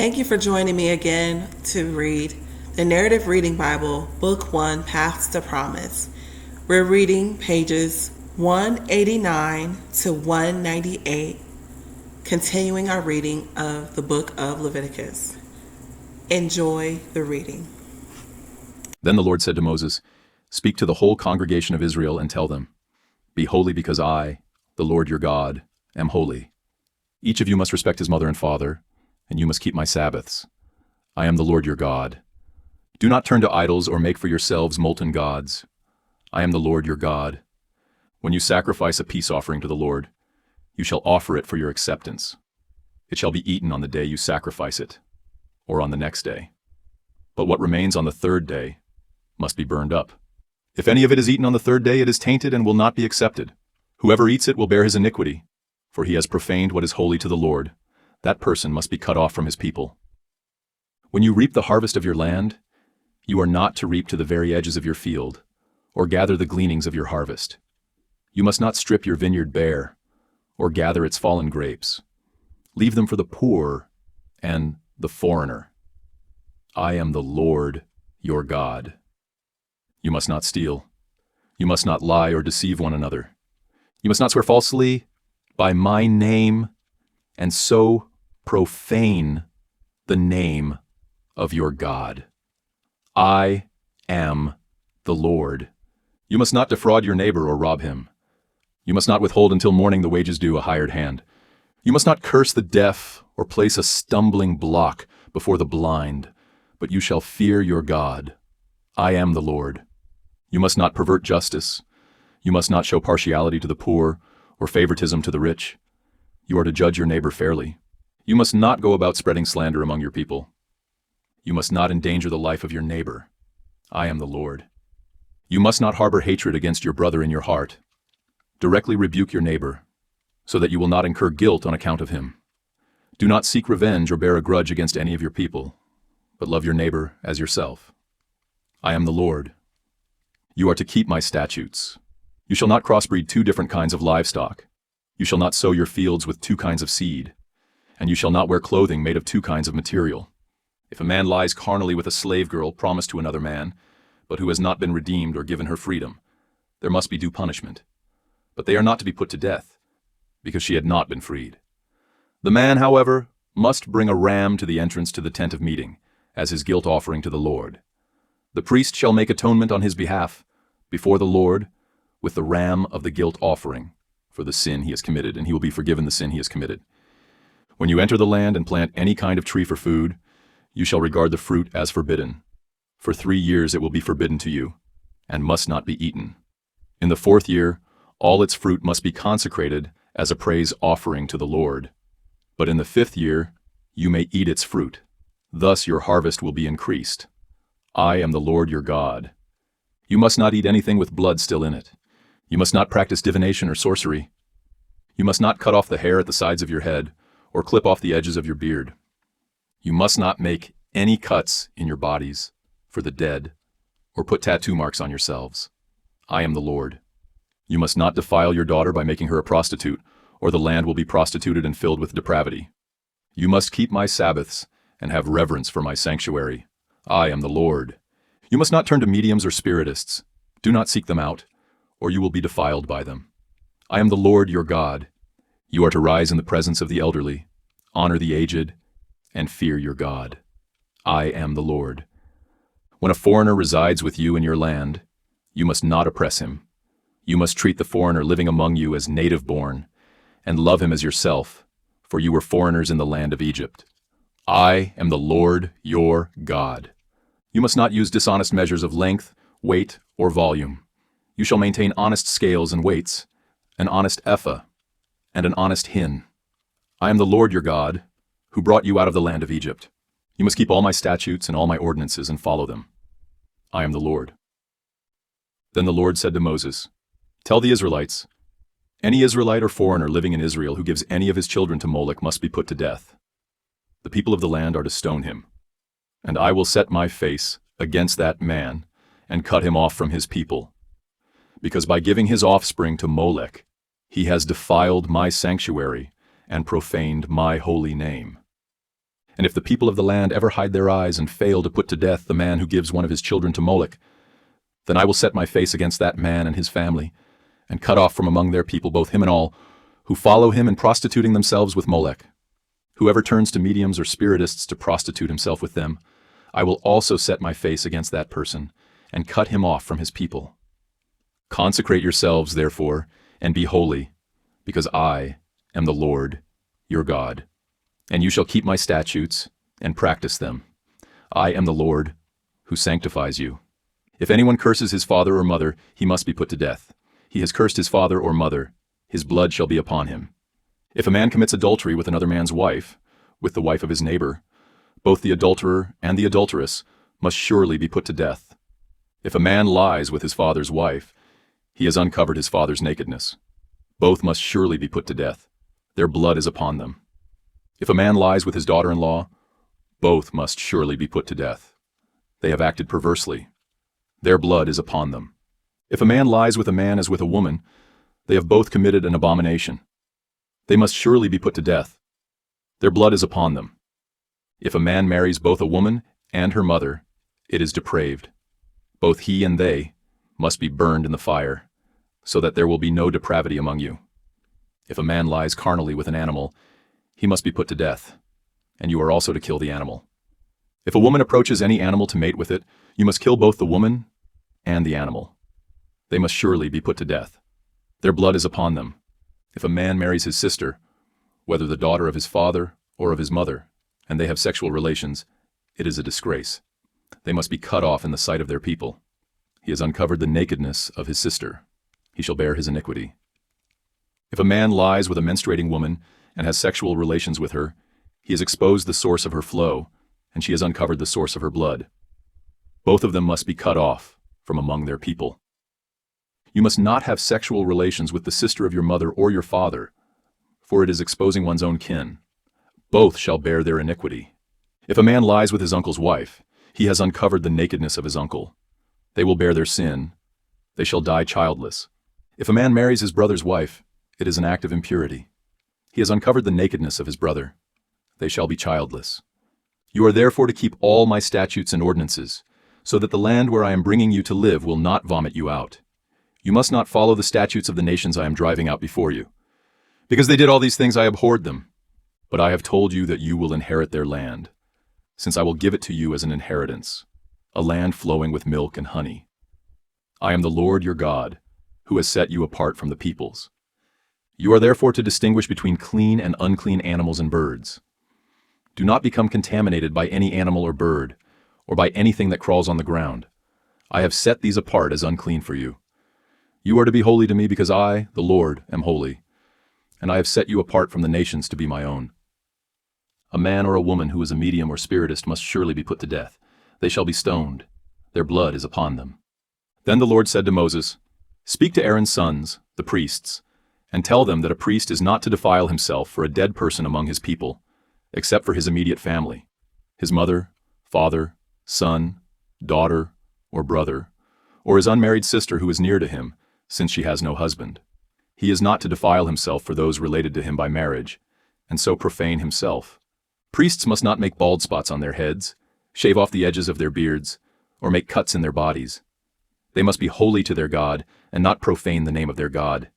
Thank you for joining me again to read the Narrative Reading Bible, Book 1, Paths to Promise. We're reading pages 189 to 198, continuing our reading of the book of Leviticus. Enjoy the reading. Then the Lord said to Moses, "Speak to the whole congregation of Israel and tell them, 'Be holy because I, the Lord your God, am holy. Each of you must respect his mother and father, and you must keep my Sabbaths. I am the Lord your God. Do not turn to idols or make for yourselves molten gods. I am the Lord your God. When you sacrifice a peace offering to the Lord, you shall offer it for your acceptance. It shall be eaten on the day you sacrifice it, or on the next day. But what remains on the third day must be burned up. If any of it is eaten on the third day, it is tainted and will not be accepted. Whoever eats it will bear his iniquity, for he has profaned what is holy to the Lord. That person must be cut off from his people. When you reap the harvest of your land, you are not to reap to the very edges of your field, or gather the gleanings of your harvest. You must not strip your vineyard bare, or gather its fallen grapes. Leave them for the poor and the foreigner. I am the Lord your God. You must not steal. You must not lie or deceive one another. You must not swear falsely by my name, and so profane the name of your God. I am the Lord. You must not defraud your neighbor or rob him. You must not withhold until morning the wages due a hired hand. You must not curse the deaf or place a stumbling block before the blind, but you shall fear your God. I am the Lord. You must not pervert justice. You must not show partiality to the poor or favoritism to the rich. You are to judge your neighbor fairly. You must not go about spreading slander among your people. You must not endanger the life of your neighbor. I am the Lord. You must not harbor hatred against your brother in your heart. Directly rebuke your neighbor, so that you will not incur guilt on account of him. Do not seek revenge or bear a grudge against any of your people, but love your neighbor as yourself. I am the Lord. You are to keep my statutes. You shall not crossbreed two different kinds of livestock. You shall not sow your fields with two kinds of seed, and you shall not wear clothing made of two kinds of material. If a man lies carnally with a slave girl promised to another man, but who has not been redeemed or given her freedom, there must be due punishment. But they are not to be put to death, because she had not been freed. The man, however, must bring a ram to the entrance to the tent of meeting, as his guilt offering to the Lord. The priest shall make atonement on his behalf before the Lord with the ram of the guilt offering for the sin he has committed, and he will be forgiven the sin he has committed. When you enter the land and plant any kind of tree for food, you shall regard the fruit as forbidden. For 3 years it will be forbidden to you, and must not be eaten. In the 4th year, all its fruit must be consecrated as a praise offering to the Lord. But in the 5th year, you may eat its fruit. Thus your harvest will be increased. I am the Lord your God. You must not eat anything with blood still in it. You must not practice divination or sorcery. You must not cut off the hair at the sides of your head, or clip off the edges of your beard. You must not make any cuts in your bodies for the dead, or put tattoo marks on yourselves. I am the Lord. You must not defile your daughter by making her a prostitute, or the land will be prostituted and filled with depravity. You must keep my Sabbaths and have reverence for my sanctuary. I am the Lord. You must not turn to mediums or spiritists. Do not seek them out, or you will be defiled by them. I am the Lord your God. You are to rise in the presence of the elderly, honor the aged, and fear your God. I am the Lord. When a foreigner resides with you in your land, you must not oppress him. You must treat the foreigner living among you as native-born, and love him as yourself, for you were foreigners in the land of Egypt. I am the Lord your God. You must not use dishonest measures of length, weight, or volume. You shall maintain honest scales and weights, an honest ephah, and an honest hin. I am the Lord your God, who brought you out of the land of Egypt. You must keep all my statutes and all my ordinances and follow them. I am the Lord. Then the Lord said to Moses, "Tell the Israelites, any Israelite or foreigner living in Israel who gives any of his children to Molech must be put to death. The people of the land are to stone him, and I will set my face against that man and cut him off from his people, because by giving his offspring to Molech, he has defiled my sanctuary and profaned my holy name. And if the people of the land ever hide their eyes and fail to put to death the man who gives one of his children to Moloch, then I will set my face against that man and his family, and cut off from among their people both him and all who follow him in prostituting themselves with Molech. Whoever turns to mediums or spiritists to prostitute himself with them, I will also set my face against that person, and cut him off from his people. Consecrate yourselves, therefore, and be holy, because I am the Lord, your God. And you shall keep my statutes and practice them. I am the Lord who sanctifies you. If anyone curses his father or mother, he must be put to death. He has cursed his father or mother, his blood shall be upon him. If a man commits adultery with another man's wife, with the wife of his neighbor, both the adulterer and the adulteress must surely be put to death. If a man lies with his father's wife, he has uncovered his father's nakedness. Both must surely be put to death. Their blood is upon them. If a man lies with his daughter-in-law, both must surely be put to death. They have acted perversely. Their blood is upon them. If a man lies with a man as with a woman, they have both committed an abomination. They must surely be put to death. Their blood is upon them. If a man marries both a woman and her mother, it is depraved. Both he and they must be burned in the fire, so that there will be no depravity among you. If a man lies carnally with an animal, he must be put to death, and you are also to kill the animal. If a woman approaches any animal to mate with it, you must kill both the woman and the animal. They must surely be put to death. Their blood is upon them. If a man marries his sister, whether the daughter of his father or of his mother, and they have sexual relations, it is a disgrace. They must be cut off in the sight of their people. He has uncovered the nakedness of his sister. He shall bear his iniquity. If a man lies with a menstruating woman and has sexual relations with her, he has exposed the source of her flow, and she has uncovered the source of her blood. Both of them must be cut off from among their people. You must not have sexual relations with the sister of your mother or your father, for it is exposing one's own kin. Both shall bear their iniquity. If a man lies with his uncle's wife, he has uncovered the nakedness of his uncle. They will bear their sin. They shall die childless. If a man marries his brother's wife, it is an act of impurity. He has uncovered the nakedness of his brother. They shall be childless. You are therefore to keep all my statutes and ordinances, so that the land where I am bringing you to live will not vomit you out. You must not follow the statutes of the nations I am driving out before you. Because they did all these things, I abhorred them. But I have told you that you will inherit their land, since I will give it to you as an inheritance, a land flowing with milk and honey. I am the Lord your God, who has set you apart from the peoples. You are therefore to distinguish between clean and unclean animals and birds. Do not become contaminated by any animal or bird, or by anything that crawls on the ground. I have set these apart as unclean for you. You are to be holy to me because I, the Lord, am holy, and I have set you apart from the nations to be my own. A man or a woman who is a medium or spiritist must surely be put to death. They shall be stoned. Their blood is upon them. Then the Lord said to Moses, Speak to Aaron's sons, the priests, and tell them that a priest is not to defile himself for a dead person among his people, except for his immediate family, his mother, father, son, daughter, or brother, or his unmarried sister who is near to him, since she has no husband. He is not to defile himself for those related to him by marriage, and so profane himself. Priests must not make bald spots on their heads, shave off the edges of their beards, or make cuts in their bodies. They must be holy to their God, and not profane the name of their God,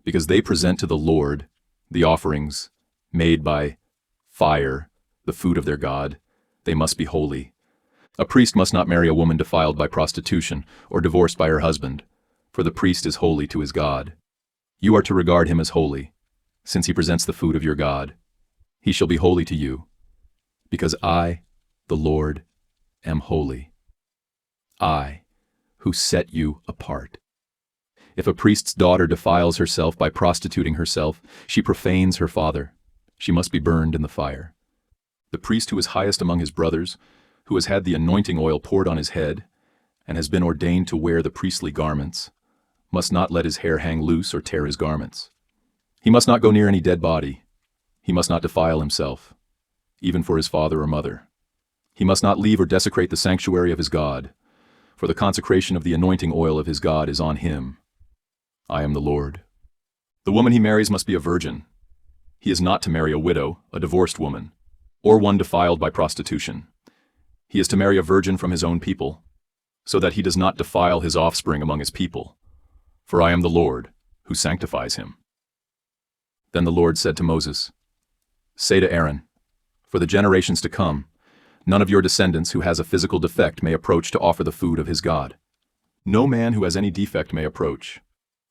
because they present to the Lord the offerings made by fire, the food of their God. They must be holy. A priest must not marry a woman defiled by prostitution or divorced by her husband, for the priest is holy to his God. You are to regard him as holy, since he presents the food of your God. He shall be holy to you, because I, the Lord, am holy. I, who set you apart. If a priest's daughter defiles herself by prostituting herself, she profanes her father. She must be burned in the fire. The priest who is highest among his brothers, who has had the anointing oil poured on his head, and has been ordained to wear the priestly garments, must not let his hair hang loose or tear his garments. He must not go near any dead body. He must not defile himself, even for his father or mother. He must not leave or desecrate the sanctuary of his God, for the consecration of the anointing oil of his God is on him. I am the Lord. The woman he marries must be a virgin. He is not to marry a widow, a divorced woman. or one defiled by prostitution. He is to marry a virgin from his own people, so that he does not defile his offspring among his people. For I am the Lord, who sanctifies him." Then the Lord said to Moses, "Say to Aaron, for the generations to come, none of your descendants who has a physical defect may approach to offer the food of his God. No man who has any defect may approach.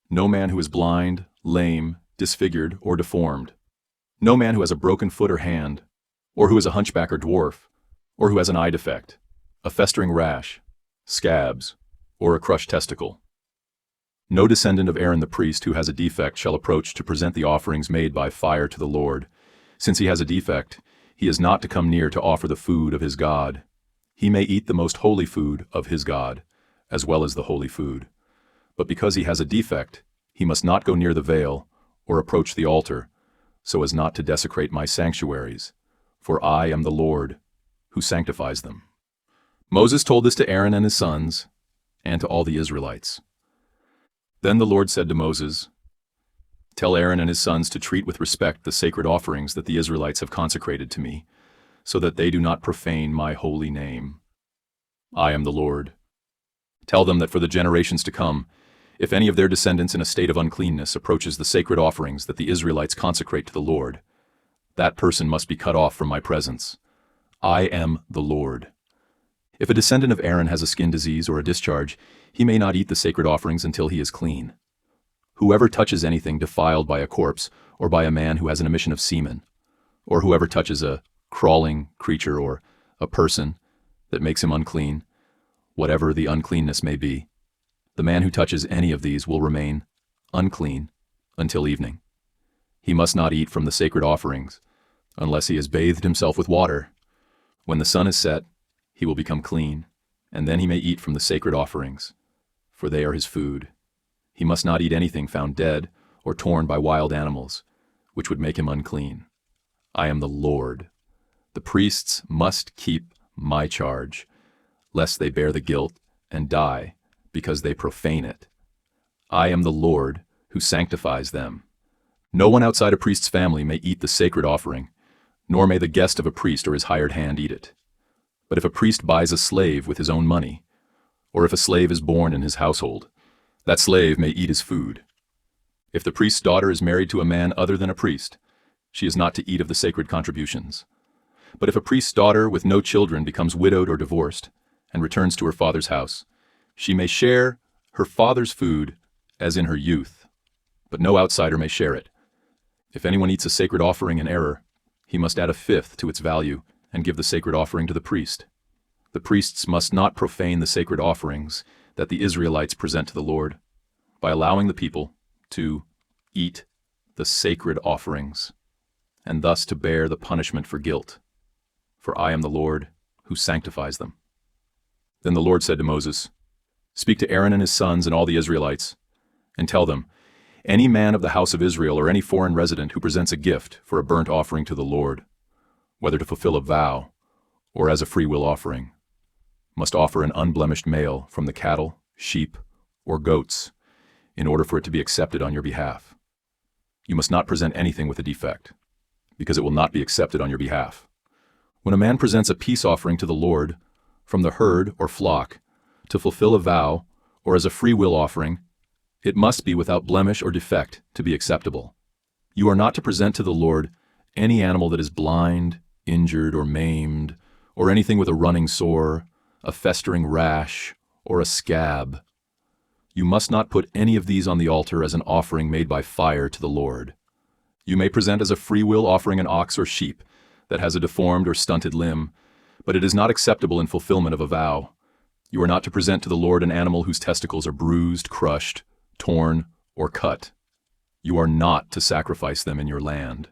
No man who is blind, lame, disfigured, or deformed. No man who has a broken foot or hand, or who is a hunchback or dwarf, or who has an eye defect, a festering rash, scabs, or a crushed testicle. No descendant of Aaron the priest who has a defect shall approach to present the offerings made by fire to the Lord. Since he has a defect, he is not to come near to offer the food of his God. He may eat the most holy food of his God, as well as the holy food. But because he has a defect, he must not go near the veil or approach the altar, so as not to desecrate my sanctuaries, for I am the Lord, who sanctifies them." Moses told this to Aaron and his sons, and to all the Israelites. Then the Lord said to Moses, "Tell Aaron and his sons to treat with respect the sacred offerings that the Israelites have consecrated to me, so that they do not profane my holy name. I am the Lord. Tell them that for the generations to come, if any of their descendants in a state of uncleanness approaches the sacred offerings that the Israelites consecrate to the Lord, that person must be cut off from my presence. I am the Lord. If a descendant of Aaron has a skin disease or a discharge, he may not eat the sacred offerings until he is clean. Whoever touches anything defiled by a corpse or by a man who has an emission of semen, or whoever touches a crawling creature or a person that makes him unclean, whatever the uncleanness may be, the man who touches any of these will remain unclean until evening. He must not eat from the sacred offerings unless he has bathed himself with water. When the sun is set, he will become clean, and then he may eat from the sacred offerings, for they are his food. He must not eat anything found dead or torn by wild animals, which would make him unclean. I am the Lord. The priests must keep my charge, lest they bear the guilt and die because they profane it. I am the Lord who sanctifies them. No one outside a priest's family may eat the sacred offering, nor may the guest of a priest or his hired hand eat it. But if a priest buys a slave with his own money, or if a slave is born in his household, that slave may eat his food. If the priest's daughter is married to a man other than a priest, she is not to eat of the sacred contributions. But if a priest's daughter with no children becomes widowed or divorced and returns to her father's house, she may share her father's food as in her youth, but no outsider may share it. If anyone eats a sacred offering in error, he must add a fifth to its value and give the sacred offering to the priest. The priests must not profane the sacred offerings that the Israelites present to the Lord by allowing the people to eat the sacred offerings and thus to bear the punishment for guilt. For I am the Lord who sanctifies them." Then the Lord said to Moses, "Speak to Aaron and his sons and all the Israelites, and tell them, any man of the house of Israel or any foreign resident who presents a gift for a burnt offering to the Lord, whether to fulfill a vow or as a freewill offering, must offer an unblemished male from the cattle, sheep, or goats in order for it to be accepted on your behalf. You must not present anything with a defect, because it will not be accepted on your behalf. When a man presents a peace offering to the Lord from the herd or flock to fulfill a vow or as a freewill offering, it must be without blemish or defect to be acceptable. You are not to present to the Lord any animal that is blind, injured, or maimed, or anything with a running sore, a festering rash, or a scab. You must not put any of these on the altar as an offering made by fire to the Lord. You may present as a freewill offering an ox or sheep that has a deformed or stunted limb, but it is not acceptable in fulfillment of a vow. You are not to present to the Lord an animal whose testicles are bruised, crushed, torn, or cut. You are not to sacrifice them in your land.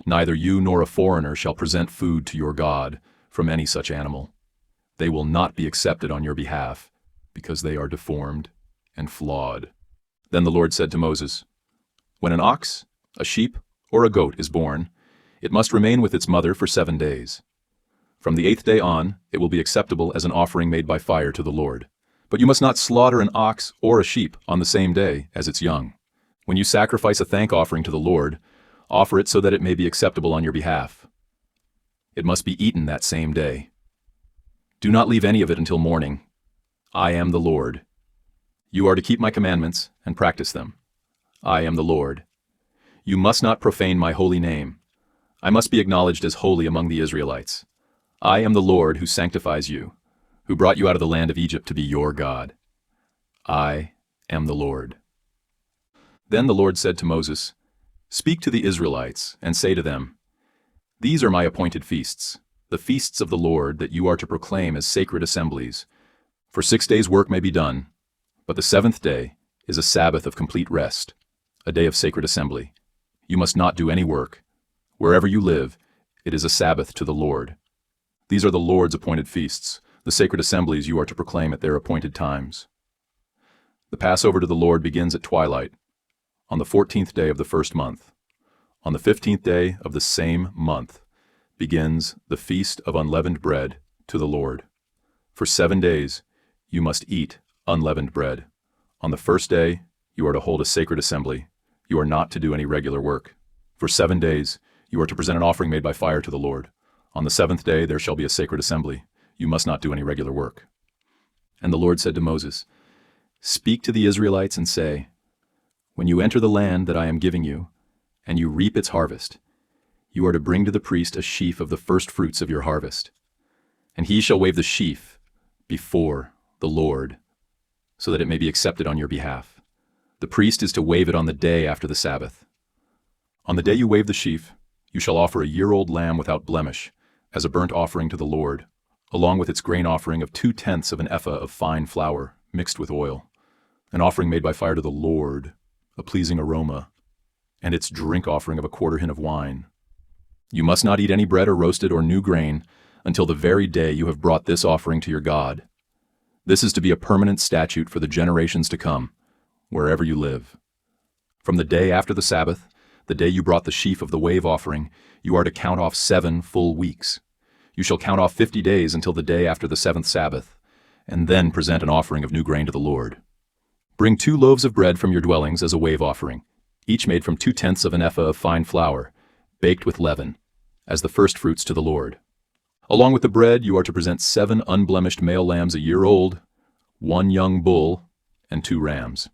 Neither you nor a foreigner shall present food to your God from any such animal. They will not be accepted on your behalf, because they are deformed and flawed." Then the Lord said to Moses, "When an ox, a sheep, or a goat is born, it must remain with its mother for 7 days. From the 8th day on, it will be acceptable as an offering made by fire to the Lord. But you must not slaughter an ox or a sheep on the same day as its young. When you sacrifice a thank offering to the Lord, offer it so that it may be acceptable on your behalf. It must be eaten that same day. Do not leave any of it until morning. I am the Lord. You are to keep my commandments and practice them. I am the Lord. You must not profane my holy name. I must be acknowledged as holy among the Israelites. I am the Lord who sanctifies you, who brought you out of the land of Egypt to be your God. I am the Lord. Then the Lord said to Moses, Speak to the Israelites and say to them, These are my appointed feasts, the feasts of the Lord that you are to proclaim as sacred assemblies. For 6 days work may be done, but the seventh day is a Sabbath of complete rest, a day of sacred assembly. You must not do any work. Wherever you live, it is a Sabbath to the Lord. These are the Lord's appointed feasts, the sacred assemblies you are to proclaim at their appointed times. The Passover to the Lord begins at twilight, on the 14th day of the first month. On the 15th day of the same month begins the Feast of Unleavened Bread to the Lord. For 7 days you must eat unleavened bread. On the first day you are to hold a sacred assembly. You are not to do any regular work. For 7 days you are to present an offering made by fire to the Lord. On the seventh day there shall be a sacred assembly. You must not do any regular work. And the Lord said to Moses, Speak to the Israelites and say, When you enter the land that I am giving you, and you reap its harvest, you are to bring to the priest a sheaf of the first fruits of your harvest. And he shall wave the sheaf before the Lord, so that it may be accepted on your behalf. The priest is to wave it on the day after the Sabbath. On the day you wave the sheaf, you shall offer a year-old lamb without blemish, as a burnt offering to the Lord, along with its grain offering of 2/10 of an ephah of fine flour mixed with oil, an offering made by fire to the Lord, a pleasing aroma, and its drink offering of a quarter hin of wine. You must not eat any bread or roasted or new grain until the very day you have brought this offering to your God. This is to be a permanent statute for the generations to come, wherever you live. From the day after the Sabbath, the day you brought the sheaf of the wave offering, you are to count off 7 full weeks. You shall count off 50 days until the day after the 7th Sabbath, and then present an offering of new grain to the Lord. Bring 2 loaves of bread from your dwellings as a wave offering, each made from 2/10 of an ephah of fine flour, baked with leaven, as the first fruits to the Lord. Along with the bread, you are to present 7 unblemished male lambs a year old, 1 young bull, and 2 rams.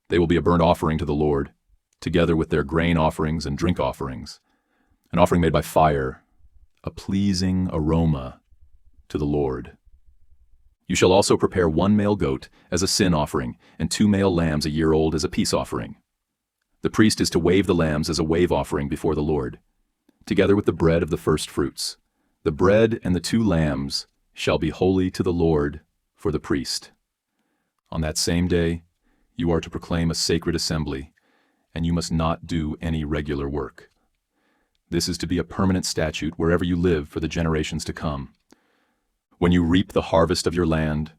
They will be a burnt offering to the Lord, together with their grain offerings and drink offerings, an offering made by fire, a pleasing aroma to the Lord. You shall also prepare 1 male goat as a sin offering and 2 male lambs a year old as a peace offering. The priest is to wave the lambs as a wave offering before the Lord, together with the bread of the first fruits. The bread and the 2 lambs shall be holy to the Lord for the priest. On that same day, you are to proclaim a sacred assembly, and you must not do any regular work. This is to be a permanent statute wherever you live for the generations to come. When you reap the harvest of your land,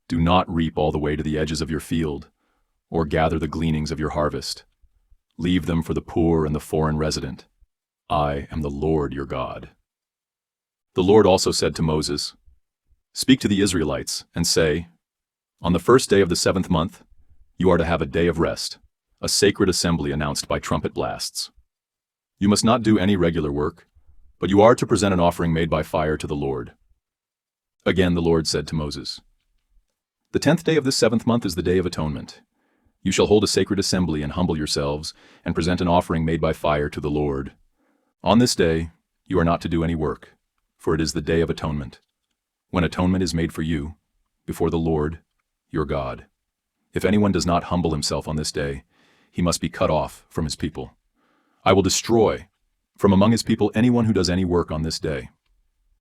do not reap all the way to the edges of your field, or gather the gleanings of your harvest. Leave them for the poor and the foreign resident. I am the Lord your God. The Lord also said to Moses, Speak to the Israelites and say, On the first day of the 7th month, you are to have a day of rest, a sacred assembly announced by trumpet blasts. You must not do any regular work, but you are to present an offering made by fire to the Lord. Again the Lord said to Moses, The 10th day of this 7th month is the Day of Atonement. You shall hold a sacred assembly and humble yourselves, and present an offering made by fire to the Lord. On this day you are not to do any work, for it is the Day of Atonement, when atonement is made for you, before the Lord, your God. If anyone does not humble himself on this day, he must be cut off from his people. I will destroy from among his people anyone who does any work on this day.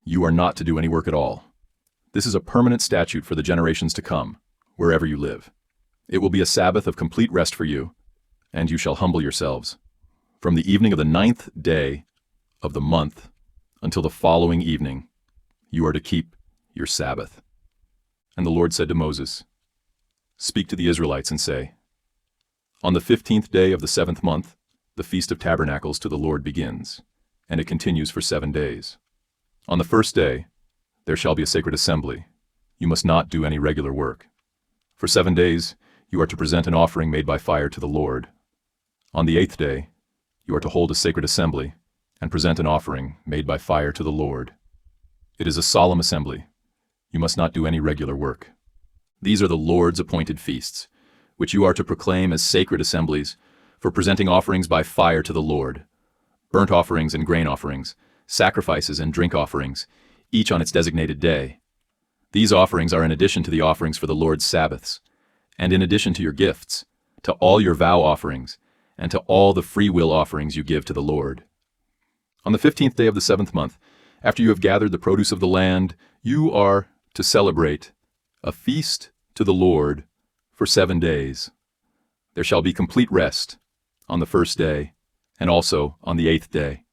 You are not to do any work at all. This is a permanent statute for the generations to come, wherever you live. It will be a Sabbath of complete rest for you, and you shall humble yourselves. From the evening of the 9th day of the month until the following evening, you are to keep your Sabbath. And the Lord said to Moses, Speak to the Israelites and say, On the 15th day of the 7th month, the Feast of Tabernacles to the Lord begins, and it continues for 7 days. On the first day, there shall be a sacred assembly. You must not do any regular work. For 7 days, you are to present an offering made by fire to the Lord. On the 8th day, you are to hold a sacred assembly, and present an offering made by fire to the Lord. It is a solemn assembly. You must not do any regular work. These are the Lord's appointed feasts, which you are to proclaim as sacred assemblies for presenting offerings by fire to the Lord, burnt offerings and grain offerings, sacrifices and drink offerings, each on its designated day. These offerings are in addition to the offerings for the Lord's Sabbaths, and in addition to your gifts, to all your vow offerings, and to all the free will offerings you give to the Lord. On the 15th day of the 7th month, after you have gathered the produce of the land, you are to celebrate a feast to the Lord for 7 days. There shall be complete rest on the first day, and also on the 8th day.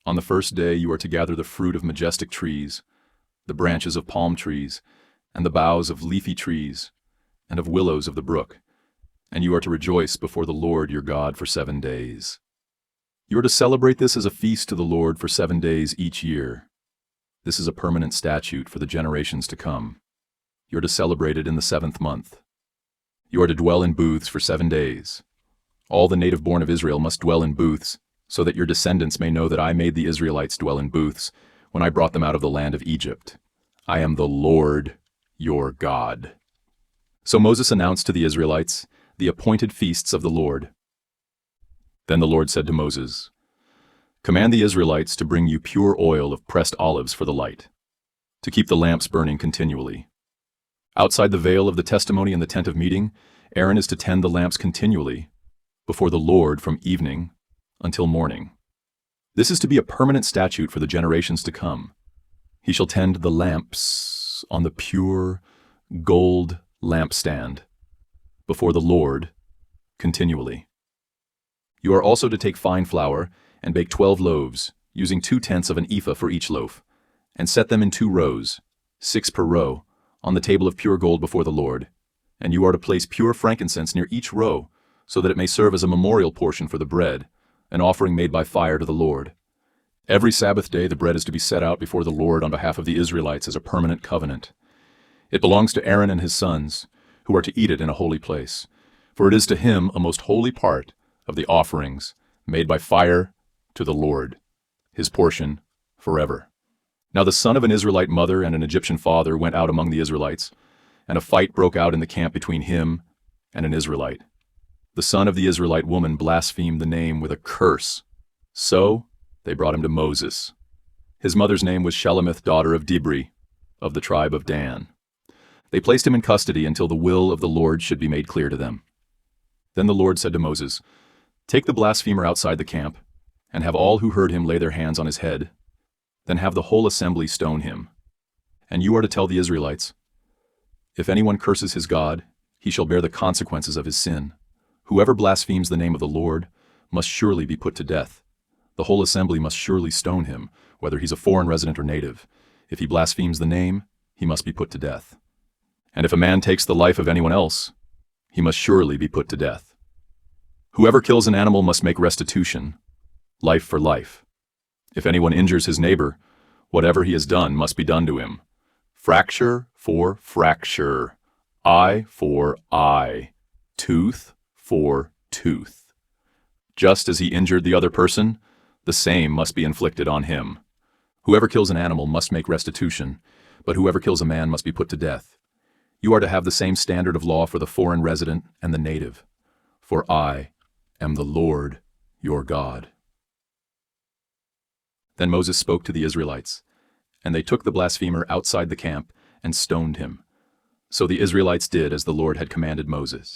On the first day you are to gather the fruit of majestic trees, the branches of palm trees, and the boughs of leafy trees, and of willows of the brook, and you are to rejoice before the Lord your God for 7 days. You are to celebrate this as a feast to the Lord for 7 days each year. This is a permanent statute for the generations to come. You are to celebrate it in the 7th month. You are to dwell in booths for 7 days. All the native-born of Israel must dwell in booths, so that your descendants may know that I made the Israelites dwell in booths when I brought them out of the land of Egypt. I am the Lord your God. So Moses announced to the Israelites the appointed feasts of the Lord. Then the Lord said to Moses, "Command the Israelites to bring you pure oil of pressed olives for the light, to keep the lamps burning continually. Outside the veil of the testimony in the tent of meeting, Aaron is to tend the lamps continually before the Lord from evening until morning. This is to be a permanent statute for the generations to come. He shall tend the lamps on the pure gold lampstand before the Lord continually. You are also to take fine flour and bake 12 loaves, using 2/10 of an ephah for each loaf, and set them in 2 rows, 6 per row, on the table of pure gold before the Lord. And you are to place pure frankincense near each row, so that it may serve as a memorial portion for the bread, an offering made by fire to the Lord. Every Sabbath day the bread is to be set out before the Lord on behalf of the Israelites as a permanent covenant. It belongs to Aaron and his sons, who are to eat it in a holy place, for it is to him a most holy part of the offerings made by fire to the Lord, his portion forever." Now the son of an Israelite mother and an Egyptian father went out among the Israelites, and a fight broke out in the camp between him and an Israelite. The son of the Israelite woman blasphemed the name with a curse. So they brought him to Moses. His mother's name was Shelemith, daughter of Dibri, of the tribe of Dan. They placed him in custody until the will of the Lord should be made clear to them. Then the Lord said to Moses, "Take the blasphemer outside the camp, and have all who heard him lay their hands on his head. Then have the whole assembly stone him. And you are to tell the Israelites, 'If anyone curses his God, he shall bear the consequences of his sin. Whoever blasphemes the name of the Lord must surely be put to death. The whole assembly must surely stone him, whether he's a foreign resident or native. If he blasphemes the name, he must be put to death. And if a man takes the life of anyone else, he must surely be put to death. Whoever kills an animal must make restitution, life for life. If anyone injures his neighbor, whatever he has done must be done to him. Fracture for fracture, eye for eye, tooth for tooth. Just as he injured the other person, the same must be inflicted on him. Whoever kills an animal must make restitution, but whoever kills a man must be put to death. You are to have the same standard of law for the foreign resident and the native, for I am the Lord your God." Then Moses spoke to the Israelites, and they took the blasphemer outside the camp and stoned him. So the Israelites did as the Lord had commanded Moses.